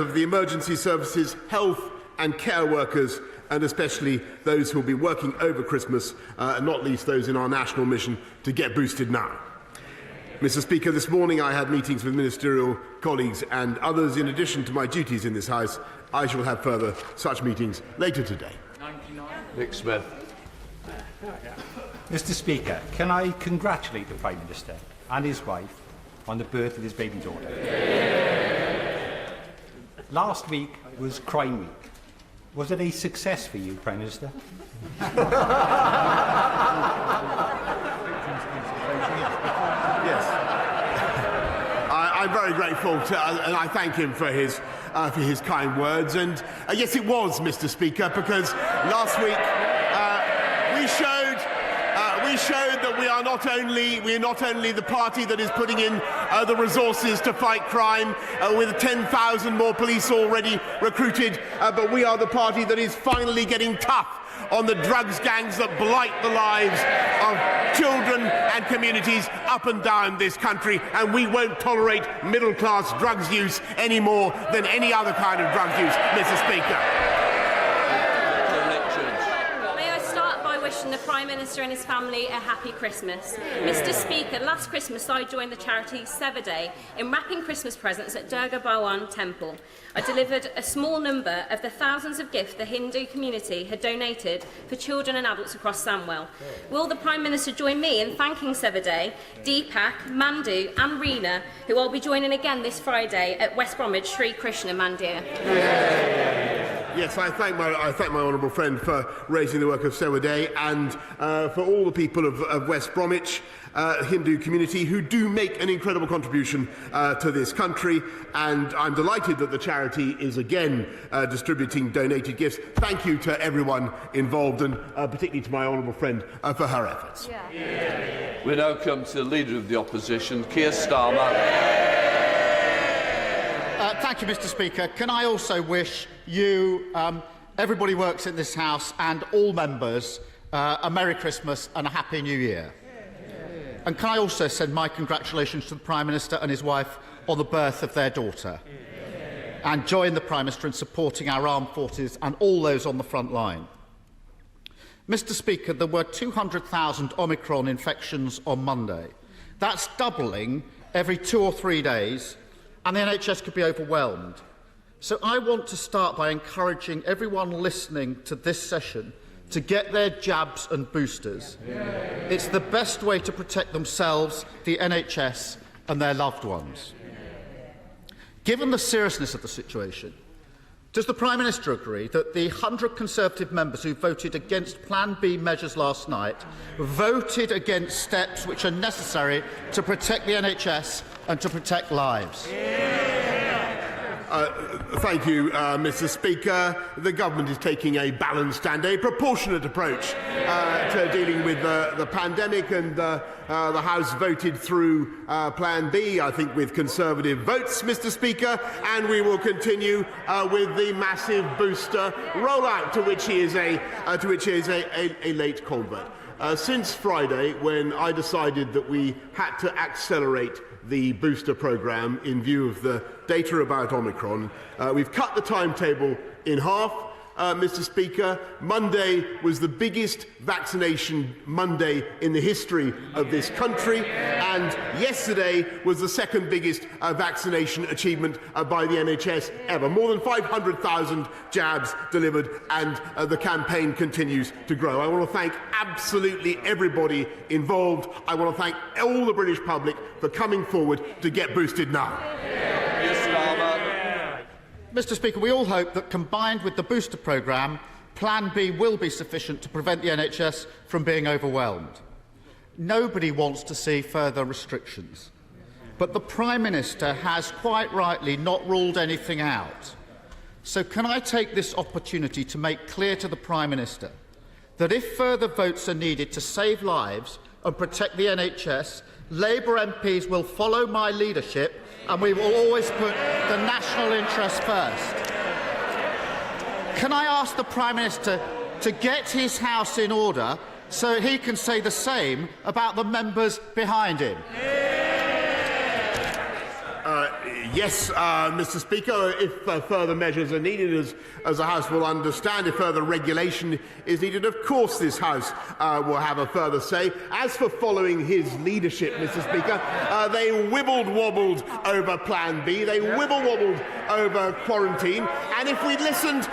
of the emergency services, health and care workers, and especially those who will be working over Christmas, and not least those in our national mission to get boosted now. Mr. Speaker, this morning I had meetings with ministerial colleagues and others. In addition to my duties in this House, I shall have further such meetings later today. Nick Smith. Mr. Speaker, can I congratulate the Prime Minister and his wife on the birth of his baby daughter? Last week was Crime Week. Was it a success for you, Prime Minister? Yes. I'm very grateful and I thank him for his kind words. And yes, it was, Mr. Speaker, because last week we showed that we are not only the party that is putting in the resources to fight crime, with 10,000 more police already recruited, but we are the party that is finally getting tough on the drugs gangs that blight the lives of children and communities up and down this country, and we won't tolerate middle-class drugs use any more than any other kind of drug use, Mr. Speaker. Wishing the Prime Minister and his family a happy Christmas. Mr. Speaker, last Christmas I joined the charity Seva Day in wrapping Christmas presents at Durga Bhawan Temple. I delivered a small number of the thousands of gifts the Hindu community had donated for children and adults across Samwell. Will the Prime Minister join me in thanking Seva Day, Deepak, Mandu and Reena, who I'll be joining again this Friday at West Bromwich Sri Krishna Mandir? Yes, I thank my honourable friend for raising the work of Seva Day and for all the people of West Bromwich, Hindu community, who do make an incredible contribution to this country. And I'm delighted that the charity is again distributing donated gifts. Thank you to everyone involved, and particularly to my honourable friend for her efforts. Yeah. We now come to the Leader of the Opposition, Keir Starmer. Thank you, Mr. Speaker. Can I also wish you, everybody who works in this House and all members, a Merry Christmas and a Happy New Year. And can I also send my congratulations to the Prime Minister and his wife on the birth of their daughter, and join the Prime Minister in supporting our armed forces and all those on the front line. Mr. Speaker, there were 200,000 Omicron infections on Monday. That's doubling every 2 or 3 days, and the NHS could be overwhelmed. So I want to start by encouraging everyone listening to this session to get their jabs and boosters. It's the best way to protect themselves, the NHS and their loved ones. Given the seriousness of the situation, does the Prime Minister agree that the 100 Conservative members who voted against Plan B measures last night voted against steps which are necessary to protect the NHS and to protect lives? Thank you, Mr. Speaker. The government is taking a balanced and a proportionate approach to dealing with the pandemic, and the House voted through Plan B, I think, with Conservative votes, Mr. Speaker, and we will continue with the massive booster rollout, to which he is a late convert. Since Friday, when I decided that we had to accelerate the booster programme in view of the data about Omicron, we've cut the timetable in half. Mr. Speaker, Monday was the biggest vaccination Monday in the history of this country, and yesterday was the second biggest vaccination achievement by the NHS ever. More than 500,000 jabs delivered, and the campaign continues to grow. I want to thank absolutely everybody involved. I want to thank all the British public for coming forward to get boosted now. Mr. Speaker, we all hope that, combined with the booster programme, Plan B will be sufficient to prevent the NHS from being overwhelmed. Nobody wants to see further restrictions, but the Prime Minister has quite rightly not ruled anything out. So can I take this opportunity to make clear to the Prime Minister that if further votes are needed to save lives and protect the NHS, Labour MPs will follow my leadership and we will always put the national interest first. Can I ask the Prime Minister to get his House in order so he can say the same about the members behind him? Yes, Mr. Speaker, if further measures are needed, as the House will understand, if further regulation is needed, of course this House will have a further say. As for following his leadership, Mr. Speaker, they wibbled-wobbled over Plan B, they wibble-wobbled over quarantine, and if we'd listened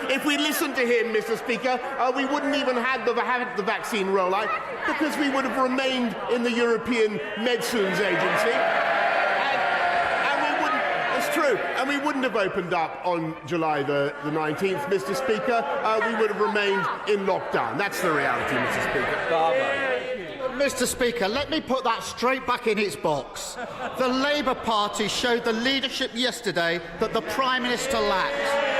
to him, Mr. Speaker, we wouldn't even have the vaccine rollout, because we would have remained in the European Medicines Agency. True, and we wouldn't have opened up on July the 19th, Mr. Speaker. We would have remained in lockdown. That's the reality, Mr. Speaker. Mr. Speaker, let me put that straight back in its box. The Labour Party showed the leadership yesterday that the Prime Minister lacked.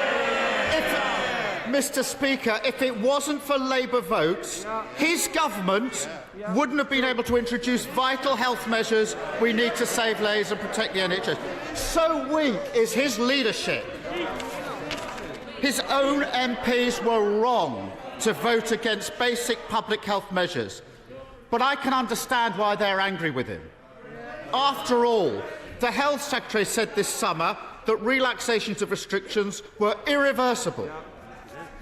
Mr. Speaker, if it wasn't for Labour votes, his government wouldn't have been able to introduce vital health measures we need to save lives and protect the NHS. So weak is his leadership. His own MPs were wrong to vote against basic public health measures. But I can understand why they're angry with him. After all, the Health Secretary said this summer that relaxations of restrictions were irreversible.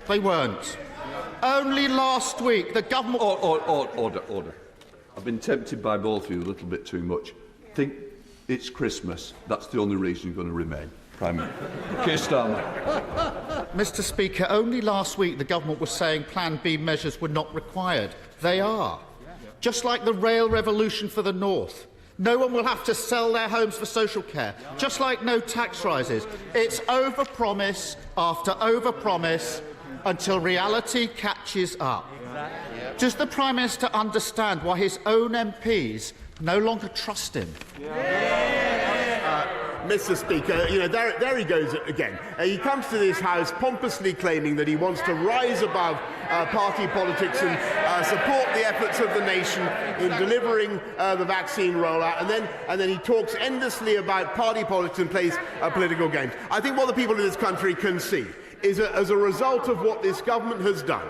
They weren't. Only last week the government... Order. I've been tempted by both of you a little bit too much. Think it's Christmas. That's the only reason you're going to remain. Prime Minister. Keir Starmer. Mr. Speaker, only last week the government was saying Plan B measures were not required. They are. Just like the rail revolution for the North. No one will have to sell their homes for social care. Just like no tax rises. It's overpromise after overpromise until reality catches up. Does the Prime Minister understand why his own MPs no longer trust him? Mr. Speaker, there he goes again. He comes to this House pompously claiming that he wants to rise above party politics and support the efforts of the nation in delivering the vaccine rollout, and then he talks endlessly about party politics and plays political games. I think what the people of this country can see is as a result of what this government has done,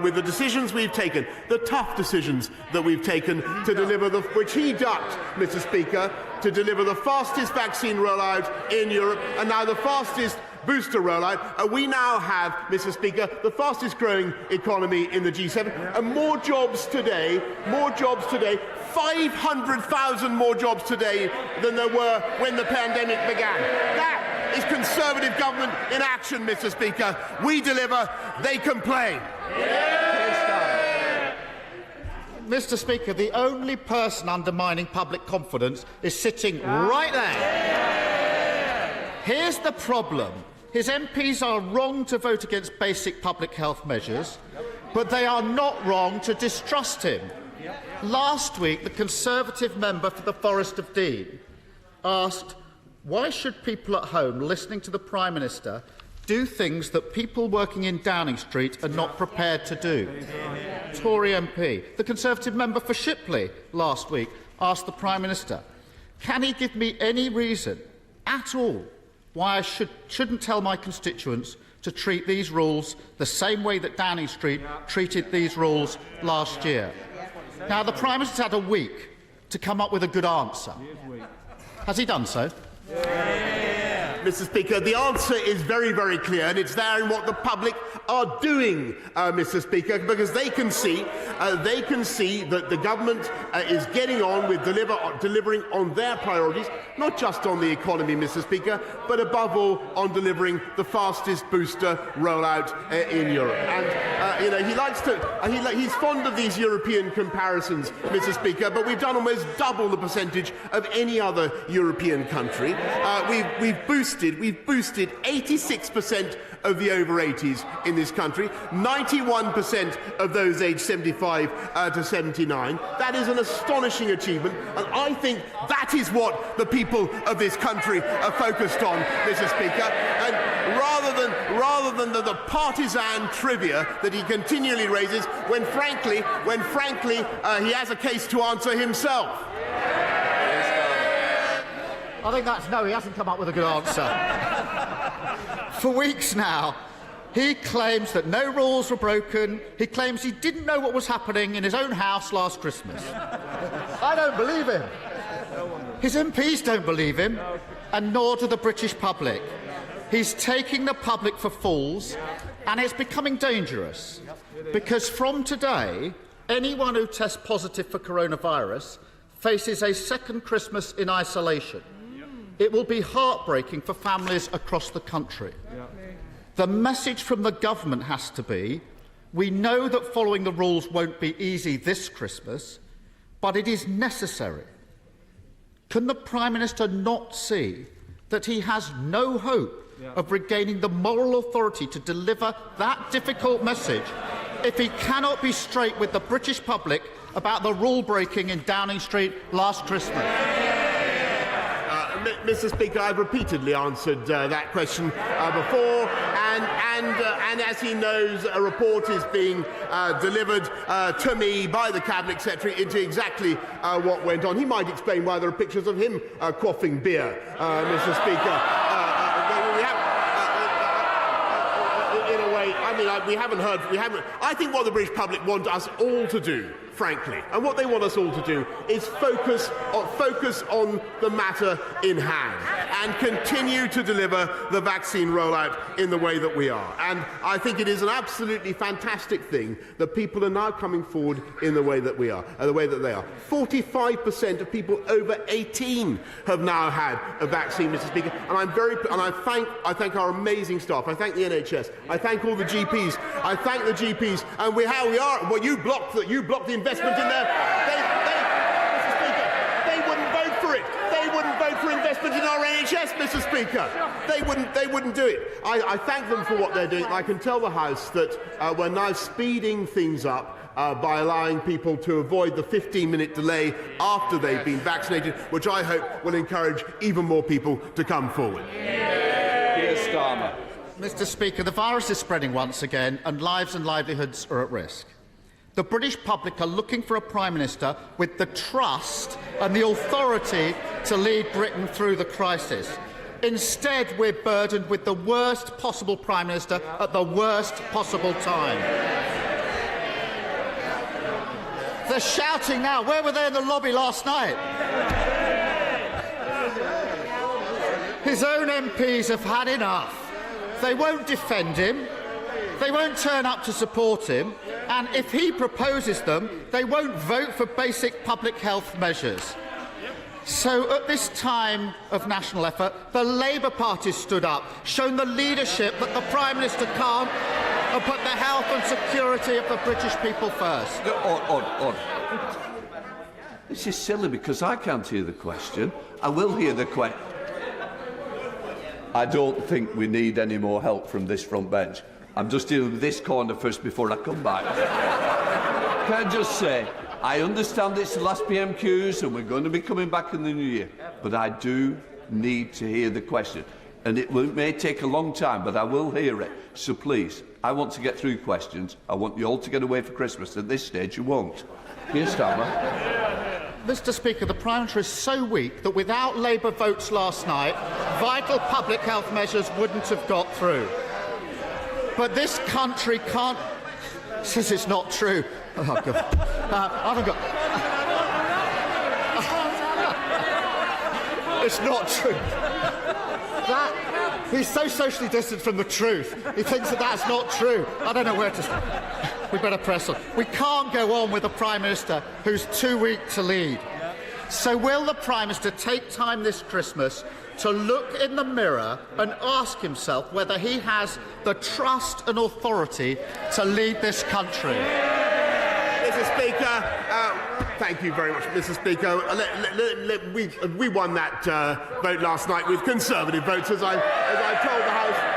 with the decisions we've taken, the tough decisions that we've taken to deliver which he ducked, Mr. Speaker, to deliver the fastest vaccine rollout in Europe and now the fastest booster rollout. We now have, Mr. Speaker, the fastest growing economy in the G7 and more jobs today, 500,000 more jobs today than there were when the pandemic began. That is Conservative government in action, Mr. Speaker. We deliver, they complain. Mr. Speaker, the only person undermining public confidence is sitting right there. Here's the problem. His MPs are wrong to vote against basic public health measures, but they are not wrong to distrust him. Last week, the Conservative member for the Forest of Dean asked, why should people at home listening to the Prime Minister do things that people working in Downing Street are not prepared to do? Tory MP. The Conservative member for Shipley last week asked the Prime Minister, can he give me any reason at all why I shouldn't tell my constituents to treat these rules the same way that Downing Street treated these rules last year? Now, the Prime Minister's had a week to come up with a good answer. Has he done so? Mr. Speaker, the answer is very, very clear, and it's there in what the public are doing, Mr. Speaker, because they can see that the government is getting on with delivering on their priorities, not just on the economy, Mr. Speaker, but above all on delivering the fastest booster rollout in Europe. And he's fond of these European comparisons, Mr. Speaker, but we've done almost double the percentage of any other European country. We've boosted 86% of the over-80s in this country, 91% of those aged 75 to 79. That is an astonishing achievement, and I think that is what the people of this country are focused on, Mr. Speaker. And rather than the partisan trivia that he continually raises, when frankly he has a case to answer himself. I think that's no, he hasn't come up with a good answer. For weeks now, he claims that no rules were broken. He claims he didn't know what was happening in his own house last Christmas. I don't believe him. His MPs don't believe him. and nor do the British public. He's taking the public for fools, and it's becoming dangerous, because from today, anyone who tests positive for coronavirus faces a second Christmas in isolation. It will be heartbreaking for families across the country. The message from the government has to be, we know that following the rules won't be easy this Christmas, but it is necessary. Can the Prime Minister not see that he has no hope of regaining the moral authority to deliver that difficult message if he cannot be straight with the British public about the rule-breaking in Downing Street last Christmas? Mr. Speaker, I've repeatedly answered that question before, and as he knows, a report is being delivered to me by the Cabinet Secretary into exactly what went on. He might explain why there are pictures of him quaffing beer, Mr. Speaker. In a way, I mean, we haven't. I think what the British public want us all to do, frankly, and what they want us all to do is focus on the matter in hand and continue to deliver the vaccine rollout in the way that we are. And I think it is an absolutely fantastic thing that people are now coming forward in the way that we are, the way that they are. 45% of people over 18 have now had a vaccine, Mr. Speaker, and I thank our amazing staff. I thank the NHS. I thank all the GPs. I thank the GPs, and we are. Well, you blocked the investment in there. Mr. Speaker, they wouldn't vote for it. They wouldn't vote for investment in our NHS, Mr. Speaker. They wouldn't do it. I thank them for what they're doing. I can tell the House that we're now speeding things up by allowing people to avoid the 15-minute delay after they've been vaccinated, which I hope will encourage even more people to come forward. Mr. Speaker, the virus is spreading once again, and lives and livelihoods are at risk. The British public are looking for a Prime Minister with the trust and the authority to lead Britain through the crisis. Instead, we're burdened with the worst possible Prime Minister at the worst possible time. They're shouting now. Where were they in the lobby last night? His own MPs have had enough. They won't defend him. They won't turn up to support him. And if he proposes them, they won't vote for basic public health measures. So at this time of national effort, the Labour Party stood up, shown the leadership that the Prime Minister can't, and put the health and security of the British people first. This is silly because I can't hear the question. I will hear the question. I don't think we need any more help from this front bench. I'm just dealing with this corner first before I come back. Can I just say, I understand it's the last PMQs and we're going to be coming back in the new year, but I do need to hear the question. And it may take a long time, but I will hear it. So please, I want to get through questions. I want you all to get away for Christmas. At this stage, you won't. Keir Starmer. Mr. Speaker, the Prime Minister is so weak that without Labour votes last night, vital public health measures wouldn't have got through. But this country can't... Says it's not true. Oh, God. I haven't got... It's not true. He's so socially distant from the truth. He thinks that that's not true. I don't know where to... We better press on. We can't go on with a Prime Minister who's too weak to lead. So will the Prime Minister take time this Christmas to look in the mirror and ask himself whether he has the trust and authority to lead this country? Mr. Speaker, thank you very much, Mr. Speaker. We won that vote last night with Conservative votes, as I told the House.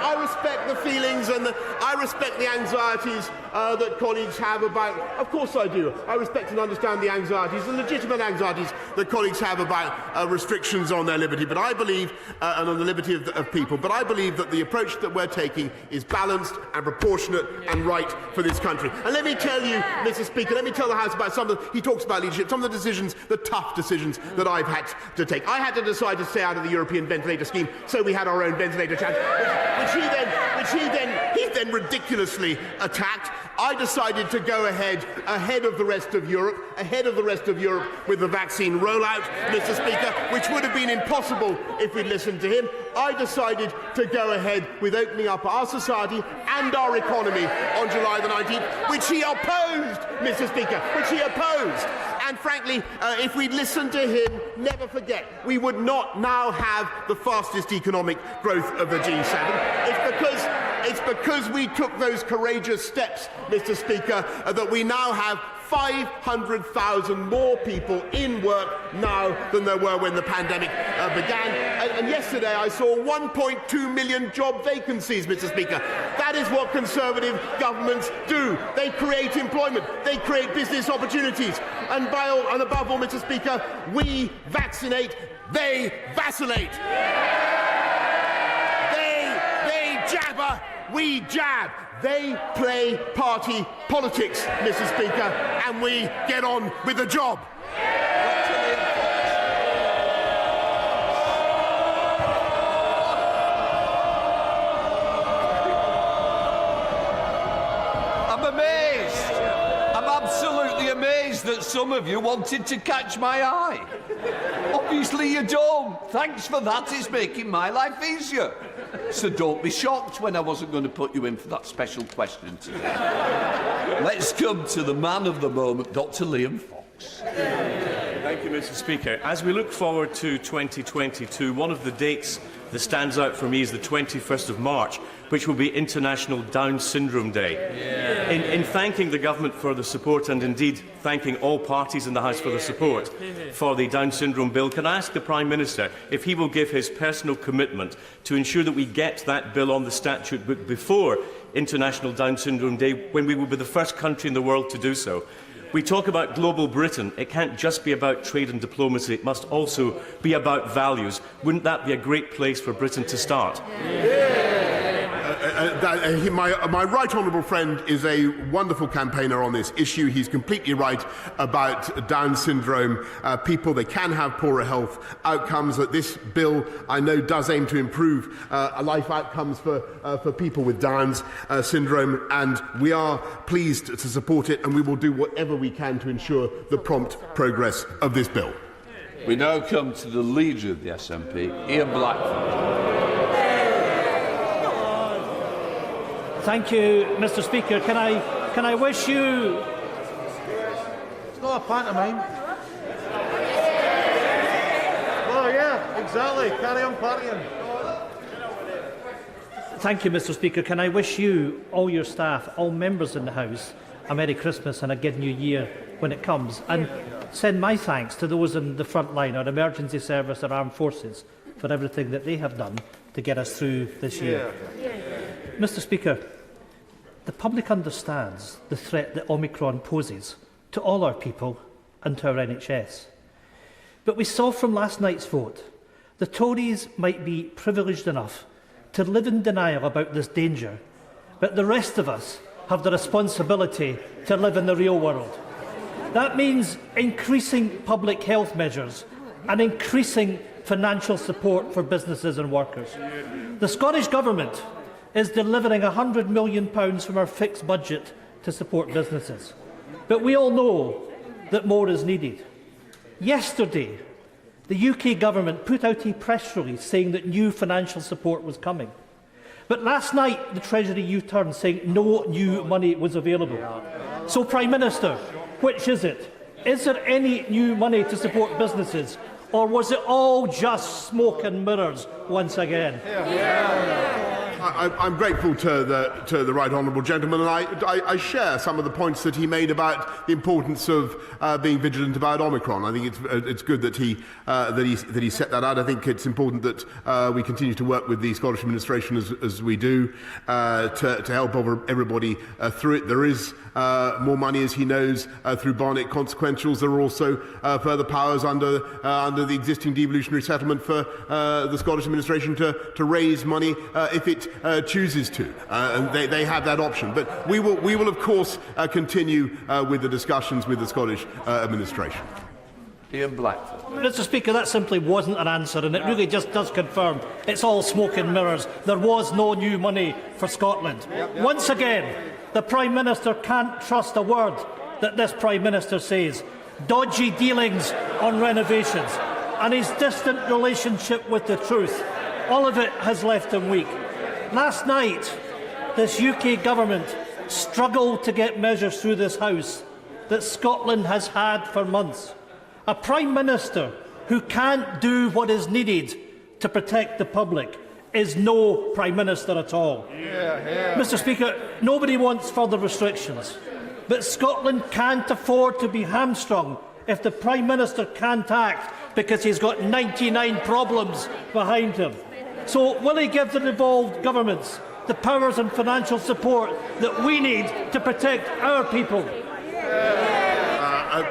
I respect the feelings and I respect the anxieties that colleagues have about... Of course I do. I respect and understand the anxieties, the legitimate anxieties that colleagues have about restrictions on their liberty, but I believe, and on the liberty of people, but I believe that the approach that we're taking is balanced and proportionate and right for this country. And let me tell you, Mr. Speaker, let me tell the House about he talks about leadership, some of the decisions, the tough decisions that I've had to take. I had to decide to stay out of the European ventilator scheme, so we had our own ventilator challenge. he then ridiculously attacked. I decided to go ahead of the rest of Europe, with the vaccine rollout, Mr. Speaker, which would have been impossible if we'd listened to him. I decided to go ahead with opening up our society and our economy on July the 19th, which he opposed, Mr. Speaker, which he opposed. And frankly, if we'd listened to him, never forget, we would not now have the fastest economic growth of the G7. It's because we took those courageous steps, Mr. Speaker, that we now have 500,000 more people in work now than there were when the pandemic began. And yesterday I saw 1.2 million job vacancies, Mr. Speaker. That is what Conservative governments do. They create employment. They create business opportunities. And above all, Mr. Speaker, we vaccinate, they vacillate. They jabber, we jab. They play party politics, Mr. Speaker, and we get on with the job. I'm amazed. I'm absolutely amazed that some of you wanted to catch my eye. Obviously you don't. Thanks for that. It's making my life easier. So don't be shocked when I wasn't going to put you in for that special question today. Let's come to the man of the moment, Dr. Liam Fox. Thank you, Mr. Speaker. As we look forward to 2022, one of the dates that stands out for me is the 21st of March, which will be International Down Syndrome Day. Yeah. In thanking the government for the support, and indeed thanking all parties in the House for the support for the Down Syndrome Bill, can I ask the Prime Minister if he will give his personal commitment to ensure that we get that bill on the statute book before International Down Syndrome Day, when we will be the first country in the world to do so? We talk about global Britain. It can't just be about trade and diplomacy. It must also be about values. Wouldn't that be a great place for Britain to start? My right honourable friend is a wonderful campaigner on this issue. He's completely right about Down syndrome people. They can have poorer health outcomes. That this bill, I know, does aim to improve life outcomes for people with Down's syndrome, and we are pleased to support it, and we will do whatever we can to ensure the prompt progress of this bill. We now come to the leader of the SNP, Ian Blackford. Thank you, Mr. Speaker. Can I wish you... It's not a pantomime. Oh, yeah, exactly. Carry on partying. Thank you, Mr. Speaker. Can I wish you, all your staff, all members in the House, a Merry Christmas and a good New Year when it comes, and send my thanks to those in the front line, our emergency service, our armed forces, for everything that they have done to get us through this year. Mr. Speaker, the public understands the threat that Omicron poses to all our people and to our NHS. But we saw from last night's vote the Tories might be privileged enough to live in denial about this danger, but the rest of us have the responsibility to live in the real world. That means increasing public health measures and increasing financial support for businesses and workers. The Scottish Government is delivering £100 million from our fixed budget to support businesses. But we all know that more is needed. Yesterday, the UK Government put out a press release saying that new financial support was coming. But last night, the Treasury U-turned saying no new money was available. So, Prime Minister, which is it? Is there any new money to support businesses? Or was it all just smoke and mirrors once again? I'm grateful to the right honourable gentleman, and I share some of the points that he made about the importance of being vigilant about Omicron. I think it's good that he set that out. I think it's important that we continue to work with the Scottish administration as we do to help everybody through it. There is more money, as he knows, through Barnett consequentials. There are also further powers under the existing devolutionary settlement for the Scottish administration to raise money if it chooses to, and they have that option. But we will of course continue with the discussions with the Scottish administration. Ian Blackford. Mr. Speaker, that simply wasn't an answer, and it really just does confirm it's all smoke and mirrors. There was no new money for Scotland. Once again, the Prime Minister can't trust a word that this Prime Minister says. Dodgy dealings on renovations and his distant relationship with the truth. All of it has left him weak. Last night, this UK government struggled to get measures through this House that Scotland has had for months. A Prime Minister who can't do what is needed to protect the public is no Prime Minister at all. Mr. Speaker, nobody wants further restrictions, but Scotland can't afford to be hamstrung if the Prime Minister can't act because he's got 99 problems behind him. So will he give the devolved governments the powers and financial support that we need to protect our people?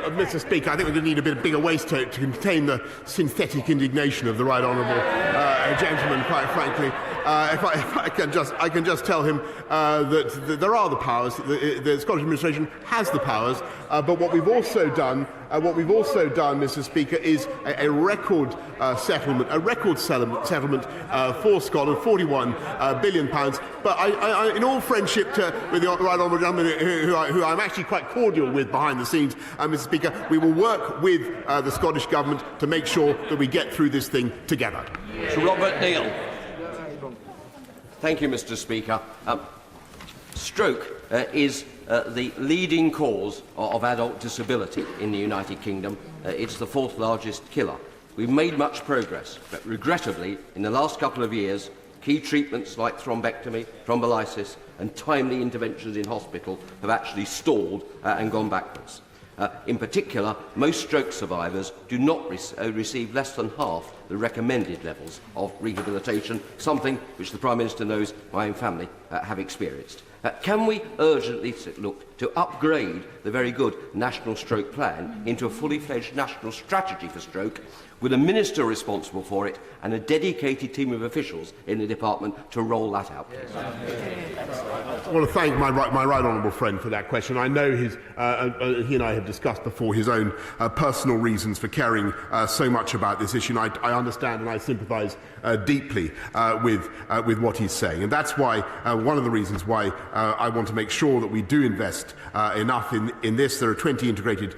Mr. Speaker, I think we're going to need a bit bigger waistcoat to contain the synthetic indignation of the right honourable gentleman. Quite frankly, if I can just tell him that there are the powers. The Scottish administration has the powers, but what we've also done, Mr. Speaker, is a record settlement, for Scotland, £41 billion. But I, in all friendship with the right honourable gentleman, who I'm actually quite cordial with behind the scenes, Mr. Speaker, we will work with the Scottish Government to make sure that we get through this thing together. Sir Robert Neal. Thank you, Mr. Speaker. Stroke is the leading cause of adult disability in the United Kingdom. It's the fourth largest killer. We've made much progress, but regrettably, in the last couple of years, key treatments like thrombectomy, thrombolysis and timely interventions in hospital have actually stalled and gone backwards. In particular, most stroke survivors do not receive less than half the recommended levels of rehabilitation, something which the Prime Minister knows my own family have experienced. Can we urgently look to upgrade the very good National Stroke Plan into a fully fledged national strategy for stroke, with a minister responsible for it and a dedicated team of officials in the department to roll that out? I want to thank my right honourable friend for that question. I know he and I have discussed before his own personal reasons for caring so much about this issue, and I understand and I sympathise deeply with what he's saying. And that's why one of the reasons why I want to make sure that we do invest enough in this. There are 20 integrated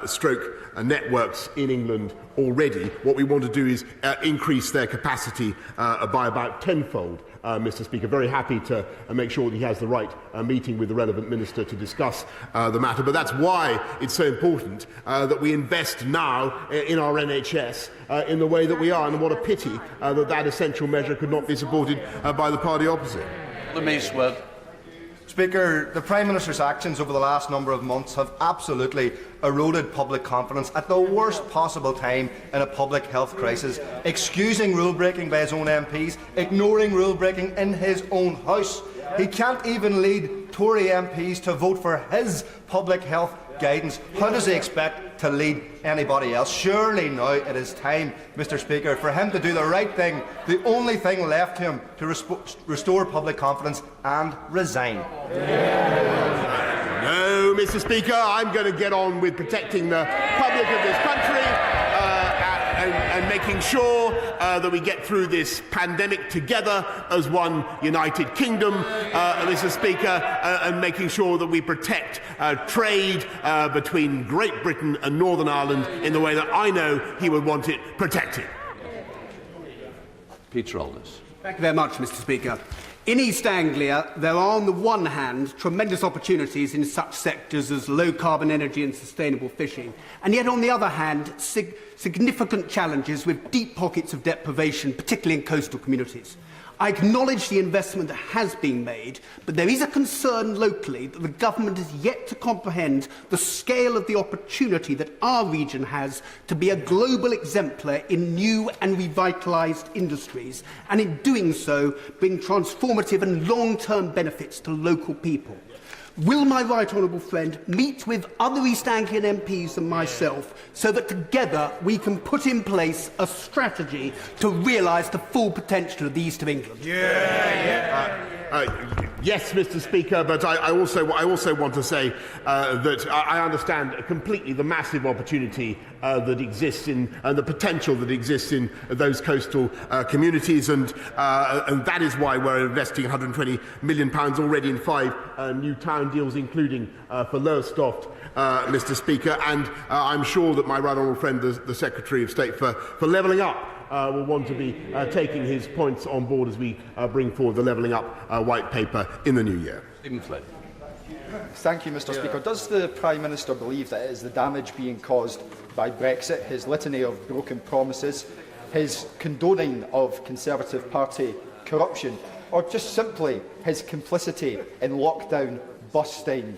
stroke networks in England already. What we want to do is increase their capacity by about tenfold. Mr. Speaker, very happy to make sure that he has the right meeting with the relevant minister to discuss the matter. But that's why it's so important that we invest now in our NHS in the way that we are. And what a pity that essential measure could not be supported by the party opposite. The Mace-Word. Speaker, the Prime Minister's actions over the last number of months have absolutely eroded public confidence at the worst possible time in a public health crisis, excusing rule-breaking by his own MPs, ignoring rule-breaking in his own House. He can't even lead Tory MPs to vote for his public health guidance. How does he expect to lead anybody else? Surely now it is time, Mr. Speaker, for him to do the right thing, the only thing left to him to restore public confidence, and resign. No, Mr. Speaker, I'm going to get on with protecting the public of this country and making sure that we get through this pandemic together as one United Kingdom, Mr. Speaker, and making sure that we protect trade between Great Britain and Northern Ireland in the way that I know he would want it protected. Peter Aldous. Thank you very much, Mr. Speaker. In East Anglia, there are, on the one hand, tremendous opportunities in such sectors as low-carbon energy and sustainable fishing, and yet, on the other hand, significant challenges with deep pockets of deprivation, particularly in coastal communities. I acknowledge the investment that has been made, but there is a concern locally that the government is yet to comprehend the scale of the opportunity that our region has to be a global exemplar in new and revitalised industries, and in doing so bring transformative and long-term benefits to local people. Will my right honourable friend meet with other East Anglian MPs and myself so that together we can put in place a strategy to realise the full potential of the East of England? Yes, Mr. Speaker, but I also want to say that I understand completely the massive opportunity that exists in and the potential that exists in those coastal communities, and that is why we're investing £120 million already in 5 new town deals, including for Lowestoft, Mr. Speaker, and I'm sure that my right honourable friend, the Secretary of State for Levelling Up, will want to be taking his points on board as we bring forward the Levelling Up white paper in the new year. Stephen Flynn. Thank you, Mr. Speaker. Does the Prime Minister believe that it is the damage being caused by Brexit, his litany of broken promises, his condoning of Conservative Party corruption, or just simply his complicity in lockdown, busting,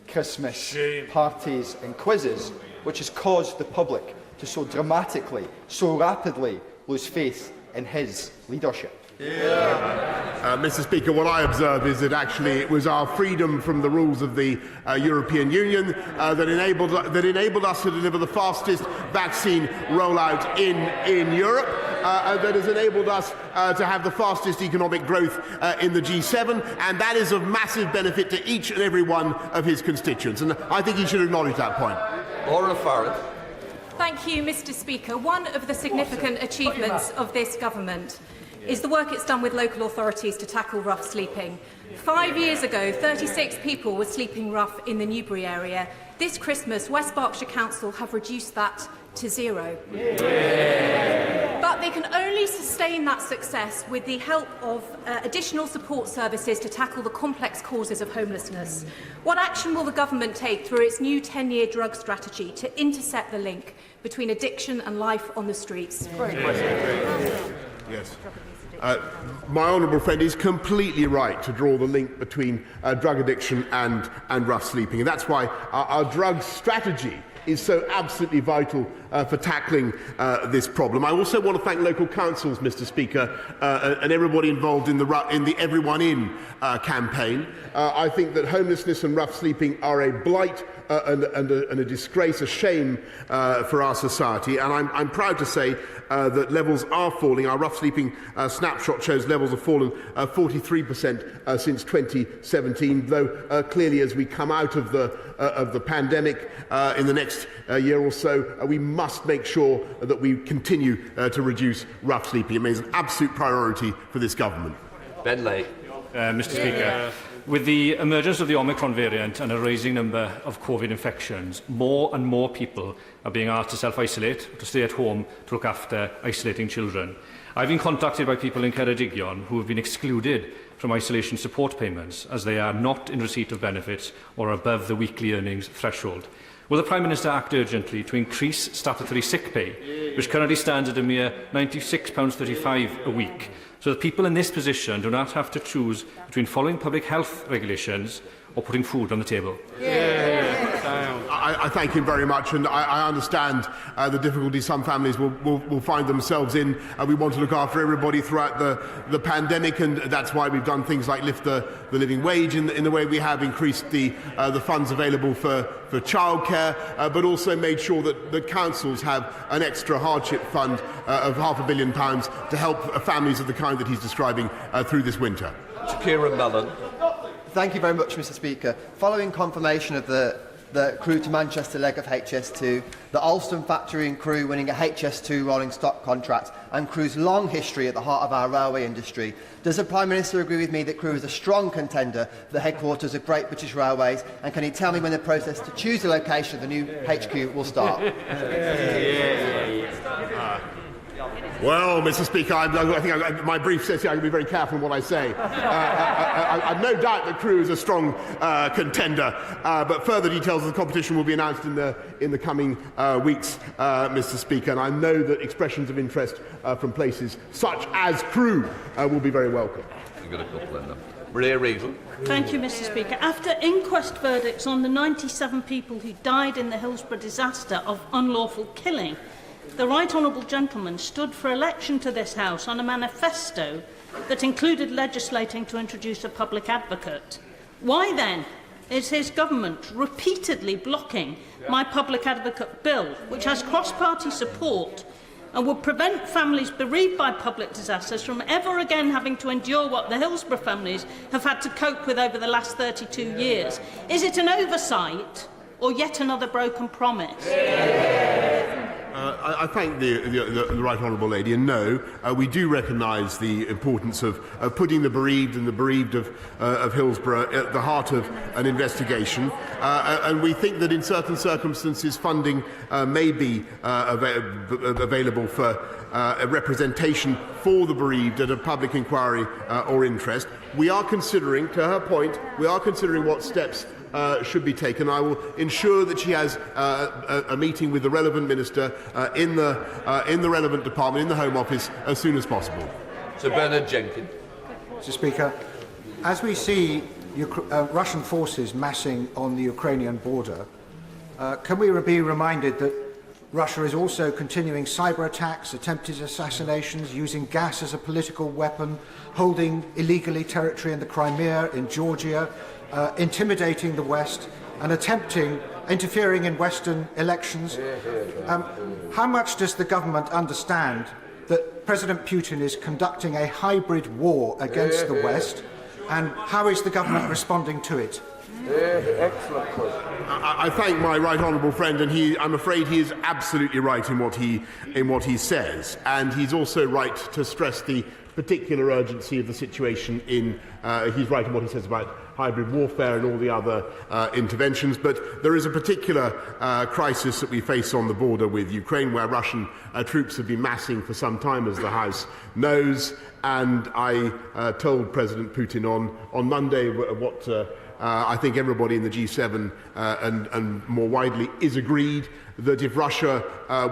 Christmas parties and quizzes, which has caused the public to so dramatically, so rapidly lose faith in his leadership? Mr. Speaker, what I observe is that actually it was our freedom from the rules of the European Union that enabled us to deliver the fastest vaccine rollout in Europe, that has enabled us to have the fastest economic growth in the G7, and that is of massive benefit to each and every one of his constituents. And I think he should acknowledge that point. Laura Farrell. Thank you, Mr. Speaker. One of the significant achievements of this government is the work it's done with local authorities to tackle rough sleeping. 5 years ago, 36 people were sleeping rough in the Newbury area. This Christmas, West Berkshire Council have reduced that to 0. But they can only sustain that success with the help of additional support services to tackle the complex causes of homelessness. What action will the government take through its new 10-year drug strategy to intercept the link between addiction and life on the streets? Yes. My honourable friend is completely right to draw the link between drug addiction and rough sleeping, and that's why our drug strategy is so absolutely vital for tackling this problem. I also want to thank local councils, Mr. Speaker, and everybody involved in the Everyone In campaign. I think that homelessness and rough sleeping are a blight and a disgrace, a shame for our society, and I'm proud to say that levels are falling. Our rough sleeping snapshot shows levels have fallen 43% since 2017, though clearly as we come out of the pandemic in the next year or so, we must make sure that we continue to reduce rough sleeping. It remains an absolute priority for this government. Ben Lake. Mr. Speaker, with the emergence of the Omicron variant and a rising number of COVID infections, more and more people are being asked to self-isolate, to stay at home to look after isolating children. I've been contacted by people in Ceredigion who have been excluded from isolation support payments as they are not in receipt of benefits or above the weekly earnings threshold. Will the Prime Minister act urgently to increase statutory sick pay, which currently stands at a mere £96.35 a week, so that people in this position do not have to choose between following public health regulations or putting food on the table? I thank him very much, and I understand the difficulties some families will find themselves in. We want to look after everybody throughout the pandemic, and that's why we've done things like lift the living wage in the way we have, increased the funds available for childcare, but also made sure that the councils have an extra hardship fund of £500 million to help families of the kind that he's describing through this winter. Kieran Mellon. Thank you very much, Mr. Speaker. Following confirmation of the Crewe to Manchester leg of HS2, the Alston factory and Crewe winning a HS2 rolling stock contract, and Crewe's long history at the heart of our railway industry, does the Prime Minister agree with me that Crewe is a strong contender for the headquarters of Great British Railways, and can he tell me when the process to choose the location of the new HQ will start? Well, Mr. Speaker, I think my brief says here I can be very careful in what I say. I've no doubt that Crewe is a strong contender, but further details of the competition will be announced in the coming weeks, Mr. Speaker, and I know that expressions of interest from places such as Crewe will be very welcome. You've got a couple in them. Maria Regal. Thank you, Mr. Speaker. After inquest verdicts on the 97 people who died in the Hillsborough disaster of unlawful killing, the Right Honourable Gentleman stood for election to this House on a manifesto that included legislating to introduce a public advocate. Why then is his government repeatedly blocking my public advocate bill, which has cross-party support and would prevent families bereaved by public disasters from ever again having to endure what the Hillsborough families have had to cope with over the last 32 years. Is it an oversight or yet another broken promise? I thank the Right Honourable Lady, and no, we do recognise the importance of putting the bereaved and the bereaved of Hillsborough at the heart of an investigation, and we think that in certain circumstances funding may be available for a representation for the bereaved at a public inquiry or interest. We are considering, to her point, we are considering what steps should be taken. I will ensure that she has a meeting with the relevant minister in the relevant department, in the Home Office, as soon as possible. Sir Bernard Jenkins. Mr. Speaker, as we see Russian forces massing on the Ukrainian border, can we be reminded that Russia is also continuing cyber attacks, attempted assassinations, using gas as a political weapon, holding illegally territory in the Crimea, in Georgia, intimidating the West and interfering in Western elections? How much does the government understand that President Putin is conducting a hybrid war against the West, and how is the government responding to it? Excellent question. I thank my right honourable friend, and I'm afraid he is absolutely right in what he says, and he's also right to stress the particular urgency of the situation he's right in what he says about hybrid warfare and all the other interventions, but there is a particular crisis that we face on the border with Ukraine, where Russian troops have been massing for some time, as the House knows, and I told President Putin on Monday what I think everybody in the G7 and more widely is agreed, that if Russia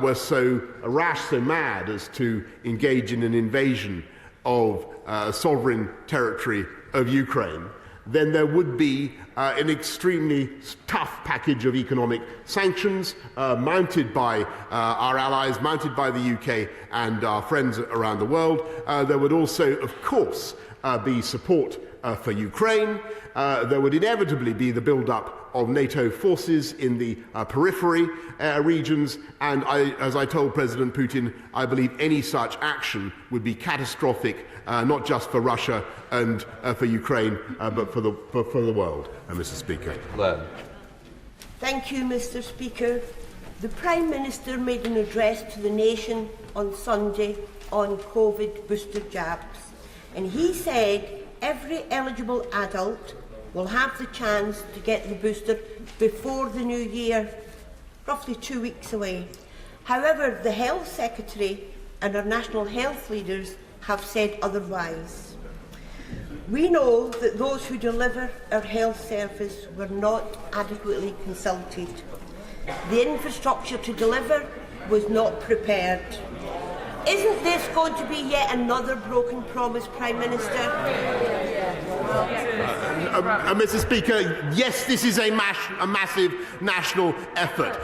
were so rash, so mad as to engage in an invasion of sovereign territory of Ukraine, then there would be an extremely tough package of economic sanctions mounted by our allies, mounted by the UK and our friends around the world. There would also, of course, be support for Ukraine. There would inevitably be the build-up of NATO forces in the periphery regions, and as I told President Putin, I believe any such action would be catastrophic, not just for Russia and for Ukraine, but for the world, Mr. Speaker. Thank you, Mr. Speaker. The Prime Minister made an address to the nation on Sunday on COVID booster jabs, and he said every eligible adult will have the chance to get the booster before the new year, roughly 2 weeks away. However, the Health Secretary and our national health leaders have said otherwise. We know that those who deliver our health service were not adequately consulted. The infrastructure to deliver was not prepared. Isn't this going to be yet another broken promise, Prime Minister? Mr. Speaker, yes, this is a massive national effort.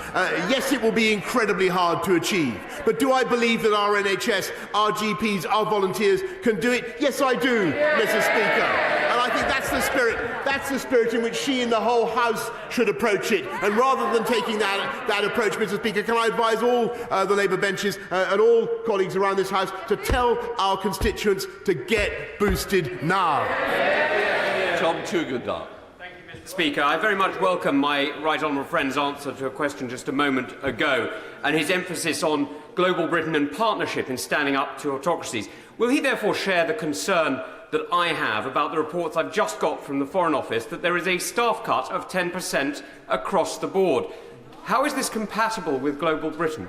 Yes, it will be incredibly hard to achieve. But do I believe that our NHS, our GPs, our volunteers can do it? Yes, I do, Mr. Speaker. And I think that's the spirit in which she and the whole House should approach it. And rather than taking that approach, Mr. Speaker, can I advise all the Labour benches and all colleagues around this House to tell our constituents to get boosted now. Tom Tugendar. Thank you, Mr. Speaker. I very much welcome my right honourable friend's answer to a question just a moment ago, and his emphasis on global Britain and partnership in standing up to autocracies. Will he therefore share the concern that I have about the reports I've just got from the Foreign Office that there is a staff cut of 10% across the board? How is this compatible with global Britain?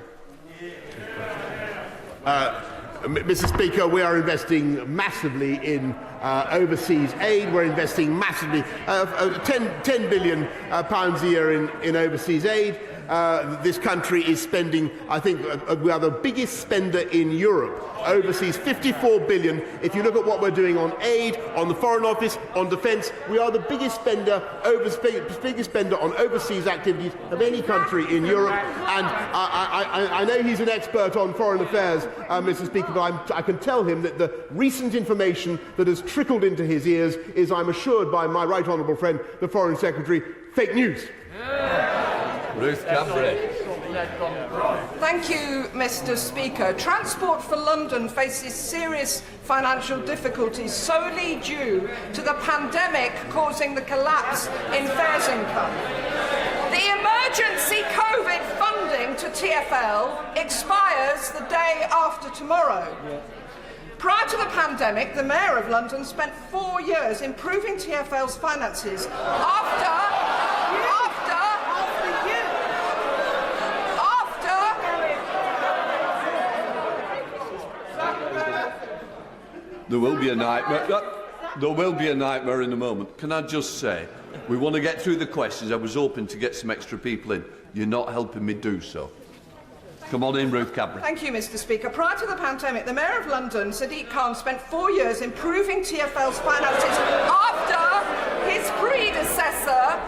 Mr. Speaker, we are investing massively in overseas aid. We're investing massively, £10 billion a year in overseas aid. This country is spending, I think, we are the biggest spender in Europe. Overseas, 54 billion. If you look at what we're doing on aid, on the Foreign Office, on defence, we are the biggest spender on overseas activities of any country in Europe. And I know he's an expert on foreign affairs, Mr. Speaker, but I can tell him that the recent information that has trickled into his ears is, I'm assured by my right honourable friend, the Foreign Secretary, fake news. Ruth Cambray. Thank you, Mr. Speaker. Transport for London faces serious financial difficulties solely due to the pandemic causing the collapse in fares income. The emergency COVID funding to TfL expires the day after tomorrow. Prior to the pandemic, the Mayor of London spent 4 years improving TfL's finances There will be a nightmare. There will be a nightmare in a moment. Can I just say, we want to get through the questions. I was hoping to get some extra people in. You're not helping me do so. Come on in, Ruth Cadbury. Thank you, Mr. Speaker. Prior to the pandemic, the Mayor of London, Sadiq Khan, spent 4 years improving TfL's finances after his predecessor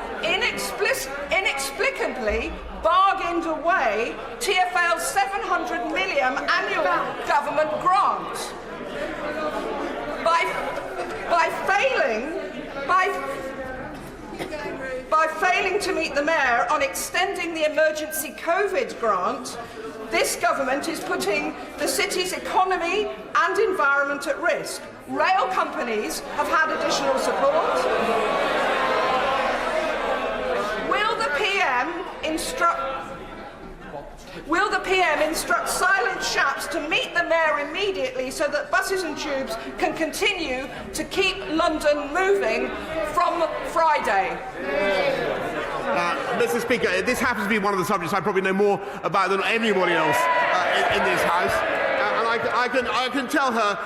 inexplicably bargained away TfL's £700 million annual government grant. By failing to meet the Mayor on extending the emergency COVID grant, this government is putting the city's economy and environment at risk. Rail companies have had additional support. Will the PM instruct silent shaps to meet the Mayor immediately so that buses and tubes can continue to keep London moving from Friday? Mr. Speaker, this happens to be one of the subjects I probably know more about than anybody else in this House. And I can tell her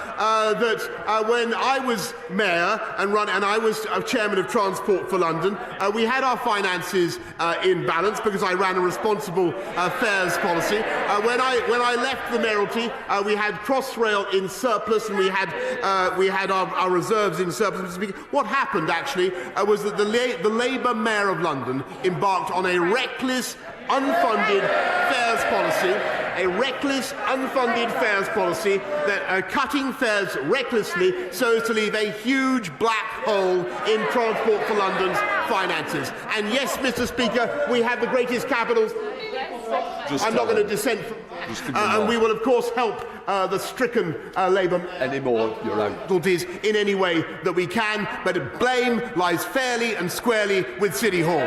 that when I was Mayor and I was Chairman of Transport for London, we had our finances in balance because I ran a responsible fares policy. When I left the mayoralty, we had Crossrail in surplus and we had our reserves in surplus. What happened actually was that the Labour Mayor of London embarked on a reckless, unfunded fares policy, that cutting fares recklessly so as to leave a huge black hole in Transport for London's finances. And yes, Mr. Speaker, we have the greatest capitals. I'm not going to dissent from, and we will of course help the stricken Labour difficulties in any way that we can, but blame lies fairly and squarely with City Hall.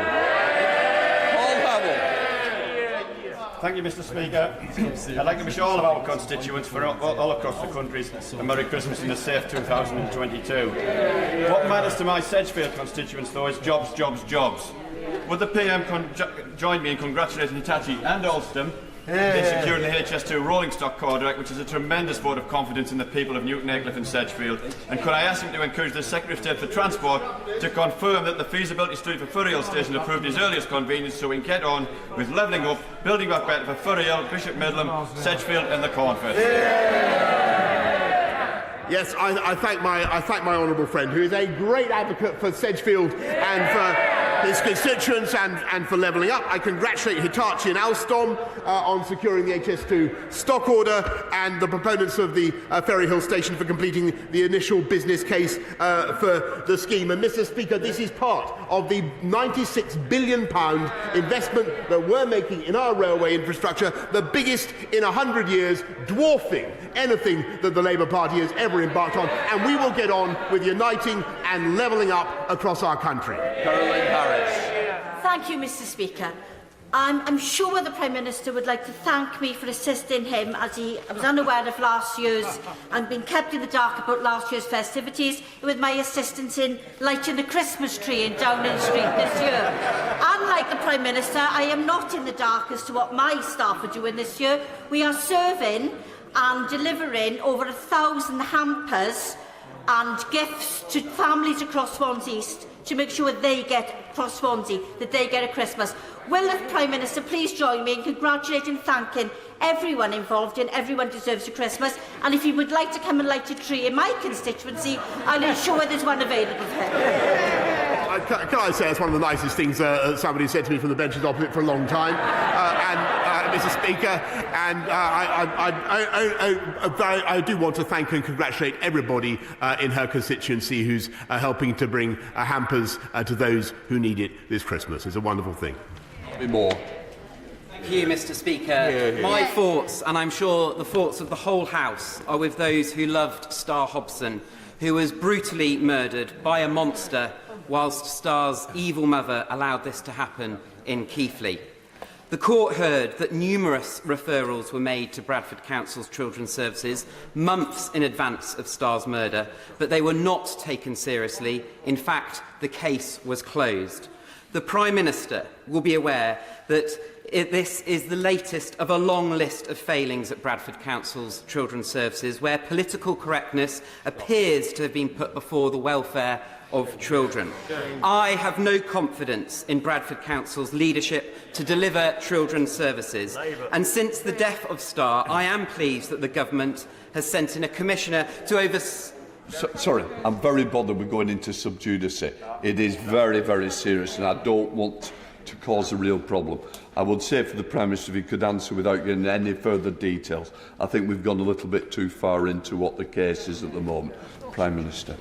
Thank you, Mr. Speaker. I'd like to wish all of our constituents for all across the country a Merry Christmas and a safe 2022. What matters to my Sedgefield constituents, though, is jobs, jobs, jobs. Would the PM join me in congratulating Hitachi and Alstom in securing the HS2 rolling stock contract, which is a tremendous vote of confidence in the people of Newton Aycliffe and Sedgefield? And could I ask him to encourage the Secretary of State for Transport to confirm that the feasibility study for Furriel Station approved his earliest convenience so we can get on with levelling up, building back better for Furriel, Bishop Midland, Sedgefield and the Cornford? Yes, I thank my honourable friend, who is a great advocate for Sedgefield and for his constituents and for levelling up. I congratulate Hitachi and Alstom on securing the HS2 stock order and the proponents of the Ferry Hill Station for completing the initial business case for the scheme. And Mr. Speaker, this is part of the £96 billion investment that we're making in our railway infrastructure, the biggest in 100 years, dwarfing anything that the Labour Party has ever embarked on, and we will get on with uniting and levelling up across our country. Caroline Harris. Thank you, Mr. Speaker. I'm sure the Prime Minister would like to thank me for assisting him, as I was unaware of last year's and been kept in the dark about last year's festivities, with my assistance in lighting the Christmas tree in Downing Street this year. Unlike the Prime Minister, I am not in the dark as to what my staff are doing this year. We are serving and delivering over 1,000 hampers and gifts to families across Swansea East to make sure they get across Swansea, that they get a Christmas. Will the Prime Minister please join me in congratulating and thanking everyone involved and everyone deserves a Christmas, and if he would like to come and light a tree in my constituency, I'll ensure there's one available for him. Can I say that's one of the nicest things somebody said to me from the benches opposite for a long time, Mr. Speaker, and I do want to thank and congratulate everybody in her constituency who's helping to bring hampers to those who need it this Christmas. It's a wonderful thing. Be more. you, Mr. Speaker. My thoughts, and I'm sure the thoughts of the whole House, are with those who loved Star Hobson, who was brutally murdered by a monster whilst Star's evil mother allowed this to happen in Keighley. The court heard that numerous referrals were made to Bradford Council's Children's Services months in advance of Star's murder, but they were not taken seriously. In fact, the case was closed. The Prime Minister will be aware that this is the latest of a long list of failings at Bradford Council's Children's Services, where political correctness appears to have been put before the welfare of children. I have no confidence in Bradford Council's leadership to deliver children's services, and since the death of Star, I am pleased that the government has sent in a commissioner to oversee. Sorry, I'm very bothered with going into sub judice. It is very, very serious, and I don't want to cause a real problem. I would say for the Prime Minister, if he could answer without getting any further details. I think we've gone a little bit too far into what the case is at the moment. Prime Minister.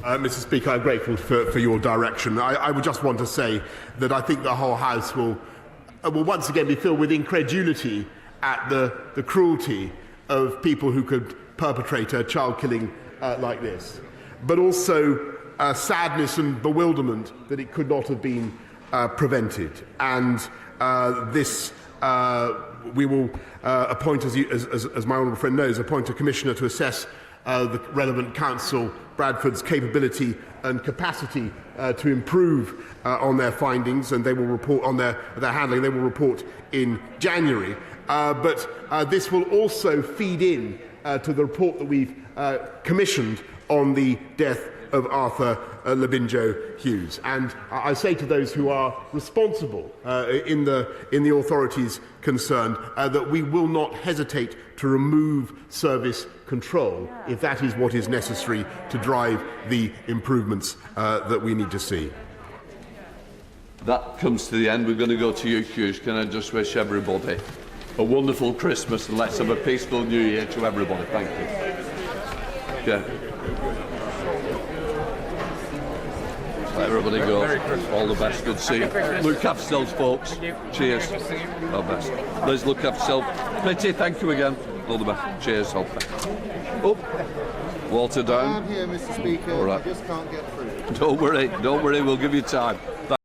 Mr. Speaker, I'm grateful for your direction. I would just want to say that I think the whole House will once again be filled with incredulity at the cruelty of people who could perpetrate a child killing like this, but also sadness and bewilderment that it could not have been prevented. And we will appoint, as my honourable friend knows, appoint a commissioner to assess the relevant council, Bradford's capability and capacity to improve on their findings, and they will report on their handling. They will report in January. But this will also feed in to the report that we've commissioned on the death of Arthur Labinjo Hughes. And I say to those who are responsible in the authorities concerned that we will not hesitate to remove service control if that is what is necessary to drive the improvements that we need to see. That comes to the end. We're going to go to you, Hughes. Can I just wish everybody a wonderful Christmas, and let's have a peaceful New Year to everybody. Thank you. Yeah. Let everybody go. All the best. Good to see you. Look after yourselves, folks. Cheers. All the best. Let's look after yourself. Pretty, thank you again. All the best. Cheers. All the best. Oh, Walter down. I'm here, Mr. Speaker. All right. I just can't get through. Don't worry. We'll give you time.